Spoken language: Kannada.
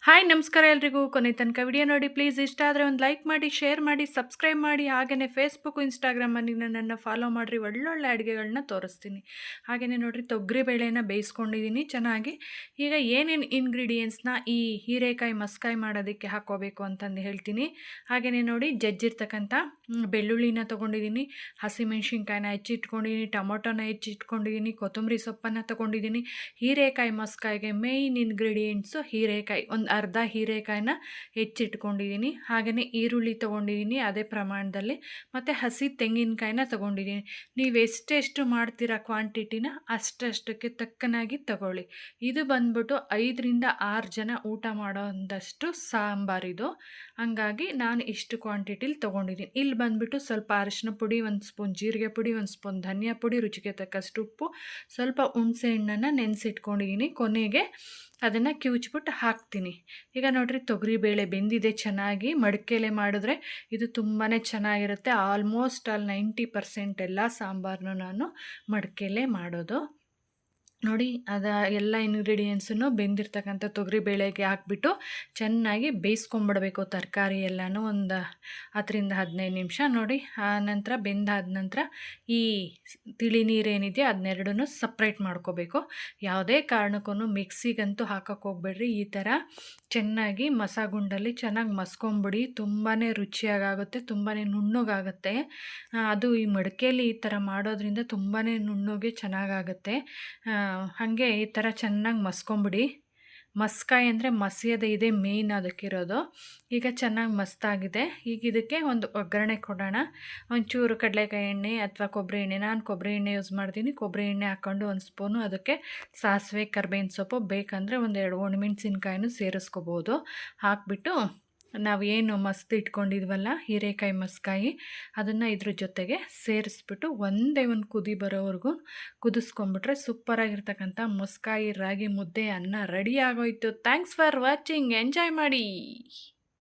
ಹಾಯ್ ನಮಸ್ಕಾರ ಎಲ್ರಿಗೂ ಕೊನೆ ತನಕ ವಿಡಿಯೋ ನೋಡಿ ಪ್ಲೀಸ್ ಇಷ್ಟ ಆದರೆ ಒಂದು ಲೈಕ್ ಮಾಡಿ ಶೇರ್ ಮಾಡಿ ಸಬ್ಸ್ಕ್ರೈಬ್ ಮಾಡಿ ಹಾಗೆಯೇ ಫೇಸ್ಬುಕ್ ಇನ್ಸ್ಟಾಗ್ರಾಮಲ್ಲಿ ನನ್ನನ್ನು ಫಾಲೋ ಮಾಡಿರಿ ಒಳ್ಳೊಳ್ಳೆ ಅಡುಗೆಗಳನ್ನ ತೋರಿಸ್ತೀನಿ. ಹಾಗೆಯೇ ನೋಡಿರಿ ತೊಗರಿಬೇಳೆನ ಬೇಯಿಸ್ಕೊಂಡಿದ್ದೀನಿ ಚೆನ್ನಾಗಿ. ಈಗ ಏನೇನು ಇಂಗ್ರೀಡಿಯೆಂಟ್ಸ್ನ ಈ ಹೀರೆಕಾಯಿ ಮಸ್ಕಾಯಿ ಮಾಡೋದಕ್ಕೆ ಹಾಕ್ಕೋಬೇಕು ಅಂತಂದು ಹೇಳ್ತೀನಿ. ಹಾಗೆಯೇ ನೋಡಿ ಜಜ್ಜಿರ್ತಕ್ಕಂಥ ಬೆಳ್ಳುಳ್ಳಿನ ತೊಗೊಂಡಿದ್ದೀನಿ, ಹಸಿಮೆಣ್ಸಿನ್ಕಾಯಿನ ಹೆಚ್ಚಿಟ್ಕೊಂಡಿದ್ದೀನಿ, ಟೊಮೊಟೊನ ಹೆಚ್ಚಿಟ್ಕೊಂಡಿದ್ದೀನಿ, ಕೊತ್ತಂಬರಿ ಸೊಪ್ಪನ್ನು ತೊಗೊಂಡಿದ್ದೀನಿ. ಹೀರೆಕಾಯಿ ಮಸ್ಕಾಯಿಗೆ ಮೇಯ್ನ್ ಇಂಗ್ರೀಡಿಯೆಂಟ್ಸು ಹೀರೆಕಾಯಿ, ಒಂದು ಅರ್ಧ ಹೀರೆಕಾಯಿನ ಹೆಚ್ಚಿಟ್ಕೊಂಡಿದ್ದೀನಿ. ಹಾಗೆಯೇ ಈರುಳ್ಳಿ ತೊಗೊಂಡಿದ್ದೀನಿ ಅದೇ ಪ್ರಮಾಣದಲ್ಲಿ, ಮತ್ತು ಹಸಿ ತೆಂಗಿನಕಾಯಿನ ತೊಗೊಂಡಿದ್ದೀನಿ. ನೀವು ಎಷ್ಟೆಷ್ಟು ಮಾಡ್ತೀರಾ ಕ್ವಾಂಟಿಟಿನ ಅಷ್ಟಕ್ಕೆ ತಕ್ಕನಾಗಿ ತಗೊಳ್ಳಿ. ಇದು ಬಂದ್ಬಿಟ್ಟು 5ರಿಂದ 6 ಜನ ಊಟ ಮಾಡೋಂಥಷ್ಟು ಸಾಂಬಾರಿದು, ಹಂಗಾಗಿ ನಾನು ಇಷ್ಟು ಕ್ವಾಂಟಿಟಿಲಿ ತೊಗೊಂಡಿದ್ದೀನಿ. ಇಲ್ಲಿ ಬಂದುಬಿಟ್ಟು ಸ್ವಲ್ಪ ಅರಿಶಿನ ಪುಡಿ, 1 ಸ್ಪೂನ್ ಜೀರಿಗೆ ಪುಡಿ, 1 ಸ್ಪೂನ್ ಧನಿಯಾ ಪುಡಿ, ರುಚಿಗೆ ತಕ್ಕಷ್ಟು ಉಪ್ಪು, ಸ್ವಲ್ಪ ಹುಣಸೆ ಹಣ್ಣನ್ನು ನೆನೆಸಿಟ್ಕೊಂಡಿದ್ದೀನಿ. ಕೊನೆಗೆ ಅದನ್ನು ಕಿವುಚ್ಬಿಟ್ಟು ಹಾಕ್ತೀನಿ. ಈಗ ನೋಡಿರಿ ತೊಗರಿಬೇಳೆ ಬೆಂದಿದೆ ಚೆನ್ನಾಗಿ. ಮಡಿಕೆಲೆ ಮಾಡಿದ್ರೆ ಇದು ತುಂಬಾ ಚೆನ್ನಾಗಿರುತ್ತೆ. ಆಲ್ಮೋಸ್ಟ್ 90% ಎಲ್ಲ ಸಾಂಬಾರನ್ನು ನಾನು ಮಡಿಕೆಲೆ ಮಾಡೋದು. ನೋಡಿ ಎಲ್ಲ ಇಂಗ್ರೀಡಿಯೆಂಟ್ಸನ್ನು ಬೆಂದಿರ್ತಕ್ಕಂಥ ತೊಗರಿಬೇಳೆಗೆ ಹಾಕ್ಬಿಟ್ಟು ಚೆನ್ನಾಗಿ ಬೇಯಿಸ್ಕೊಂಬಿಡ್ಬೇಕು ತರಕಾರಿ ಎಲ್ಲನೂ ಒಂದು 10ರಿಂದ 15 ನಿಮಿಷ. ನೋಡಿ ಆ ನಂತರ ಬೆಂದಾದ ನಂತರ ಈ ತಿಳಿ ನೀರೇನಿದೆಯೋ ಅದನ್ನೆರಡನ್ನೂ ಸಪ್ರೇಟ್ ಮಾಡ್ಕೋಬೇಕು. ಯಾವುದೇ ಕಾರಣಕ್ಕೂ ಮಿಕ್ಸಿಗಂತೂ ಹಾಕೋಕ್ಕೆ ಹೋಗ್ಬೇಡ್ರಿ. ಈ ಥರ ಚೆನ್ನಾಗಿ ಮಸಾಗುಂಡಲ್ಲಿ ಚೆನ್ನಾಗಿ ಮಸ್ಕೊಂಬಿಡಿ. ತುಂಬಾ ರುಚಿಯಾಗುತ್ತೆ, ತುಂಬಾ ನುಣ್ಣಗಾಗುತ್ತೆ. ಅದು ಈ ಮಡಿಕೆಯಲ್ಲಿ ಈ ಥರ ಮಾಡೋದ್ರಿಂದ ತುಂಬಾ ನುಣ್ಣಗೆ ಚೆನ್ನಾಗಾಗುತ್ತೆ. ಹಾಗೆ ಈ ಥರ ಚೆನ್ನಾಗಿ ಮಸ್ಕೊಂಬಿಡಿ. ಮಸ್ಕಾಯಿ ಅಂದರೆ ಮಸಿಯೋದೇ ಇದೆ ಮೇಯ್ನ್ ಅದಕ್ಕಿರೋದು. ಈಗ ಚೆನ್ನಾಗಿ ಮಸ್ತಾಗಿದೆ. ಈಗ ಇದಕ್ಕೆ ಒಂದು ಒಗ್ಗರಣೆ ಕೊಡೋಣ. ಒಂಚೂರು ಕಡಲೆಕಾಯಿ ಎಣ್ಣೆ ಅಥವಾ ಕೊಬ್ಬರಿ ಎಣ್ಣೆ, ನಾನು ಕೊಬ್ಬರಿ ಎಣ್ಣೆ ಯೂಸ್ ಮಾಡ್ತೀನಿ. ಕೊಬ್ಬರಿ ಎಣ್ಣೆ ಹಾಕ್ಕೊಂಡು 1 ಸ್ಪೂನು ಅದಕ್ಕೆ ಸಾಸಿವೆ, ಕರ್ಬೇವಿನ ಸೊಪ್ಪು, ಬೇಕಂದರೆ 1-2 ಒಣಮೆಣ್ಸಿನ್ಕಾಯಿನೂ ಸೇರಿಸ್ಕೋಬೋದು. ಹಾಕ್ಬಿಟ್ಟು ನಾವು ಏನು ಮಸ್ತ್ ಇಟ್ಕೊಂಡಿದ್ವಲ್ಲ ಹೀರೆಕಾಯಿ ಮಸ್ಕಾಯಿ, ಅದನ್ನು ಇದ್ರ ಜೊತೆಗೆ ಸೇರಿಸ್ಬಿಟ್ಟು ಒಂದೇ ಒಂದು ಕುದಿ ಬರೋವರೆಗೂ ಕುದಿಸ್ಕೊಂಬಿಟ್ರೆ ಸೂಪರಾಗಿರ್ತಕ್ಕಂಥ ಮಸ್ಕಾಯಿ ರಾಗಿ ಮುದ್ದೆ ಅನ್ನ ರೆಡಿ ಆಗೋಯ್ತು. ಥ್ಯಾಂಕ್ಸ್ ಫಾರ್ ವಾಚಿಂಗ್, ಎಂಜಾಯ್ ಮಾಡಿ.